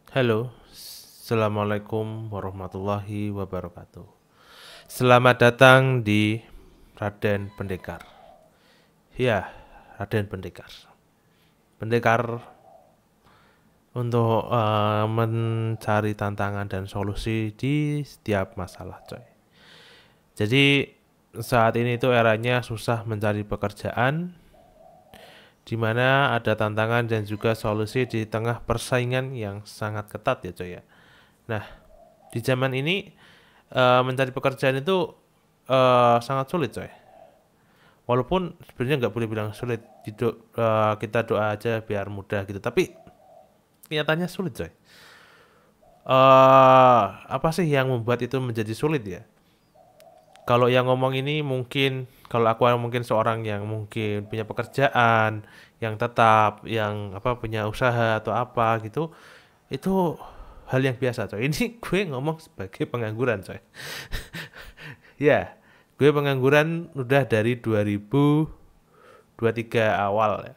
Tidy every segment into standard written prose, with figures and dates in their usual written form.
Halo, Assalamualaikum warahmatullahi wabarakatuh. Selamat datang di Raden Pendekar. Ya, Raden Pendekar. Pendekar untuk mencari tantangan dan solusi di setiap masalah, coy. Jadi saat ini itu eranya susah mencari pekerjaan, di mana ada tantangan dan juga solusi di tengah persaingan yang sangat ketat ya, coy ya. Nah, di zaman ini mencari pekerjaan itu sangat sulit coy. Walaupun sebenarnya nggak boleh bilang sulit, kita doa aja biar mudah gitu. Tapi kenyataannya sulit coy. Apa sih yang membuat itu menjadi sulit ya? Kalau yang ngomong ini mungkin kalau aku mungkin seorang yang mungkin punya pekerjaan yang tetap, yang apa punya usaha atau apa gitu, itu hal yang biasa coy. Ini gue ngomong sebagai pengangguran coy. Ya, gue pengangguran udah dari 2023 awal ya.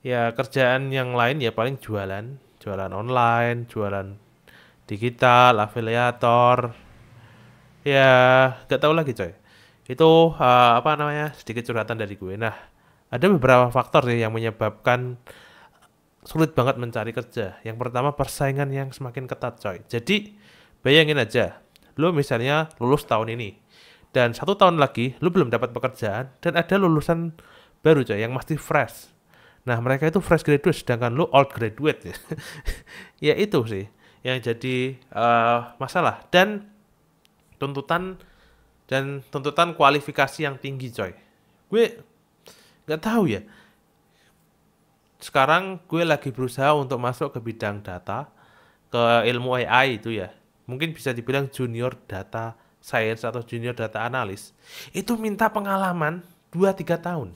Ya kerjaan yang lain ya paling jualan, jualan online, jualan digital, afiliator. Ya, gak tahu lagi coy. Itu apa namanya sedikit curhatan dari gue. Nah, ada beberapa faktor sih yang menyebabkan sulit banget mencari kerja. Yang pertama persaingan yang semakin ketat coy. Jadi bayangin aja, lo misalnya lulus tahun ini dan 1 tahun lagi lo belum dapat pekerjaan dan ada lulusan baru coy yang masih fresh. Nah mereka itu fresh graduate sedangkan lo old graduate ya. Ya itu sih yang jadi masalah tuntutan tuntutan kualifikasi yang tinggi coy. Gue nggak tahu ya. Sekarang gue lagi berusaha untuk masuk ke bidang data, ke ilmu AI itu ya. Mungkin bisa dibilang junior data science atau junior data analis. Itu minta pengalaman 2-3 tahun.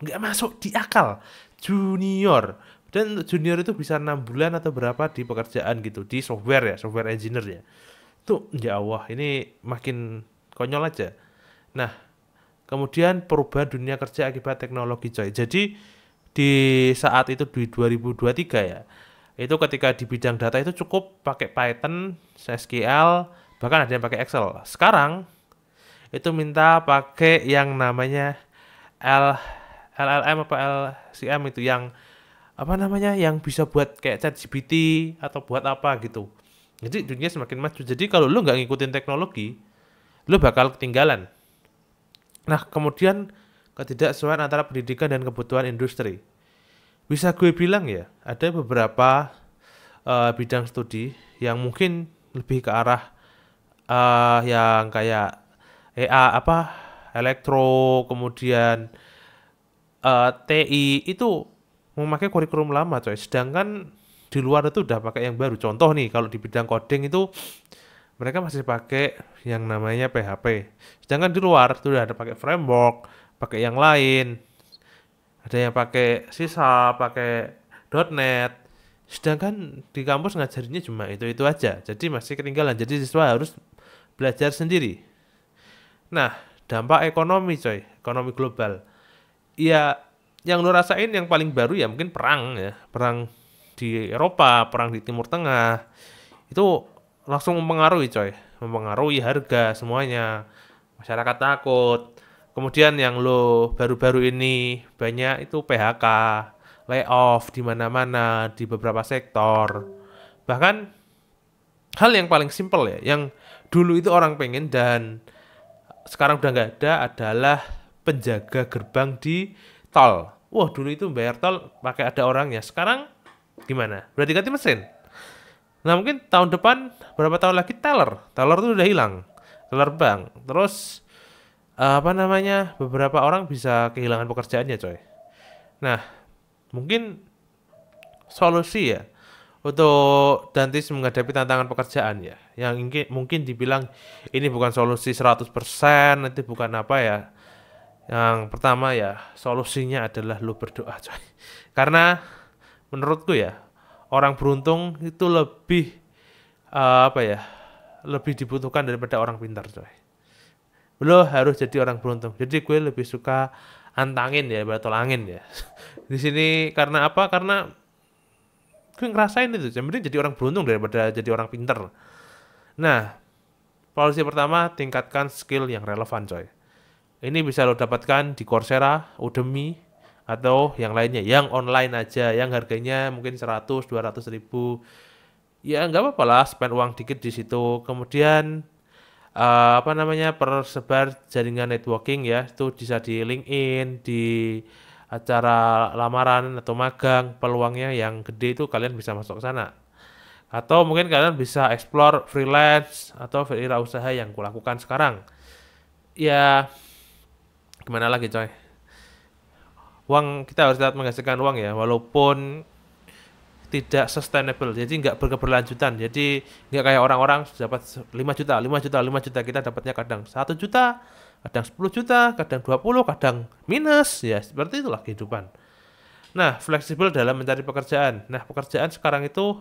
Nggak masuk di akal. Junior. Dan junior itu bisa 6 bulan atau berapa di pekerjaan gitu. Di software ya, software engineer ya. Itu ya Allah, ini makin konyol aja. Nah, kemudian perubahan dunia kerja akibat teknologi coy. Jadi di saat itu di 2023 ya, itu ketika di bidang data itu cukup pakai Python, SQL, bahkan ada yang pakai Excel. Sekarang itu minta pakai yang namanya L LLM apa LCM itu yang apa namanya yang bisa buat kayak ChatGPT atau buat apa gitu. Jadi dunia semakin maju. Jadi kalau lu nggak ngikutin teknologi, lu bakal ketinggalan. Nah, kemudian ketidaksesuaian antara pendidikan dan kebutuhan industri. Bisa gue bilang ya, ada beberapa bidang studi yang mungkin lebih ke arah yang kayak EA apa elektro, kemudian TI itu memakai kurikulum lama coy. Sedangkan di luar itu udah pakai yang baru. Contoh nih kalau di bidang coding itu mereka masih pakai yang namanya PHP. Sedangkan di luar itu udah ada pakai framework, pakai yang lain. Ada yang pakai sisa, pakai .NET. Sedangkan di kampus ngajarinnya cuma itu aja. Jadi masih ketinggalan. Jadi siswa harus belajar sendiri. Nah, dampak ekonomi coy, ekonomi global. Ya, yang lo rasain yang paling baru ya mungkin perang ya. Perang di Eropa, perang di Timur Tengah. Itu langsung mempengaruhi coy. Mempengaruhi harga semuanya. Masyarakat takut. Kemudian yang lo baru-baru ini banyak itu PHK, layoff di mana-mana di beberapa sektor. Bahkan hal yang paling simpel ya, yang dulu itu orang pengen dan sekarang udah nggak ada adalah penjaga gerbang di tol. Wah dulu itu bayar tol pakai ada orangnya. Sekarang gimana? Berarti ganti mesin. Nah mungkin tahun depan berapa tahun lagi teller tuh udah hilang, teller bank. Terus apa namanya beberapa orang bisa kehilangan pekerjaannya coy. Nah mungkin solusi ya untuk Dantis menghadapi tantangan pekerjaan ya yang mungkin dibilang ini bukan solusi 100% nanti bukan apa ya, yang pertama ya solusinya adalah lu berdoa coy, karena menurutku ya orang beruntung itu lebih apa ya lebih dibutuhkan daripada orang pintar coy. Lo harus jadi orang beruntung. Jadi gue lebih suka antangin ya, batol angin ya. Di sini karena apa? Karena Gue ngerasain itu, yang penting jadi orang beruntung daripada jadi orang pinter. Nah, polisi pertama, tingkatkan skill yang relevan coy. Ini bisa lo dapatkan di Coursera, Udemy, atau yang lainnya, yang online aja, yang harganya mungkin 100-200 ribu. Ya nggak apa-apa lah, spend uang dikit di situ. Kemudian apa namanya, persebar jaringan networking ya, itu bisa di LinkedIn, di acara lamaran atau magang, peluangnya yang gede itu kalian bisa masuk ke sana. Atau mungkin kalian bisa explore freelance atau wirausaha yang kulakukan sekarang. Ya, gimana lagi coy? Uang kita harus tetap menghasilkan uang ya, walaupun tidak sustainable, jadi nggak berkeberlanjutan. Jadi nggak kayak orang-orang dapat 5 juta 5 juta 5 juta, kita dapatnya kadang 1 juta, kadang 10 juta, kadang 20, kadang minus. Ya seperti itulah kehidupan. Nah, fleksibel dalam mencari pekerjaan. Nah, pekerjaan sekarang itu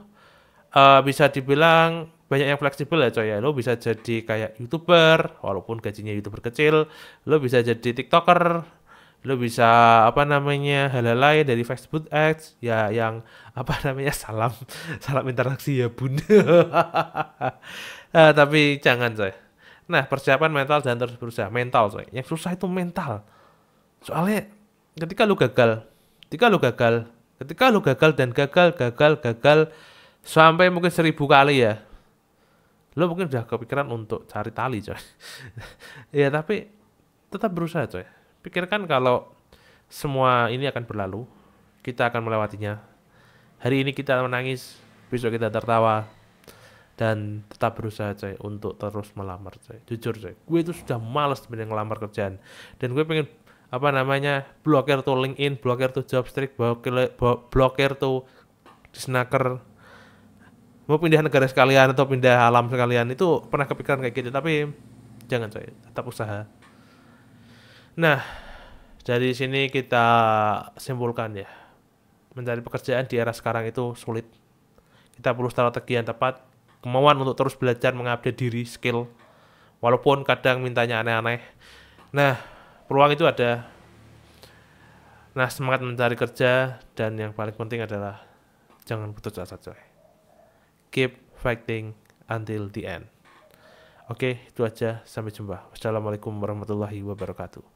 bisa dibilang banyak yang fleksibel ya coy ya. Lo bisa jadi kayak YouTuber, walaupun gajinya YouTuber kecil. Lo bisa jadi TikToker, lo bisa apa namanya, hal-hal lain dari Facebook Ads ya, yang apa namanya, salam salam interaksi ya bun. Tapi jangan coy. Nah, persiapan mental dan terus berusaha. Mental coy, yang susah itu mental. Soalnya ketika lu gagal, ketika lu gagal, ketika lu gagal dan gagal gagal gagal sampai mungkin 1.000 kali ya, lu mungkin udah kepikiran untuk cari tali coy. Ya tapi tetap berusaha coy. Pikirkan kalau semua ini akan berlalu, kita akan melewatinya. Hari ini kita menangis, besok kita tertawa, dan tetap berusaha coy untuk terus melamar coy. Jujur coy, gue itu sudah males sebenarnya ngelamar kerjaan, dan gue pengen apa namanya, blokir tuh LinkedIn, blokir tuh Jobstreet, blokir tuh Snacker, mau pindah negara sekalian atau pindah alam sekalian. Itu pernah kepikiran kayak gitu, tapi jangan coy, tetap usaha. Nah, dari sini kita simpulkan ya, mencari pekerjaan di era sekarang itu sulit. Kita perlu strategi yang tepat, kemauan untuk terus belajar, mengupdate diri, skill, walaupun kadang mintanya aneh-aneh. Nah, peluang itu ada. Nah, semangat mencari kerja, dan yang paling penting adalah jangan putus asa coy. Keep fighting until the end. Oke, itu aja. Sampai jumpa. Wassalamualaikum warahmatullahi wabarakatuh.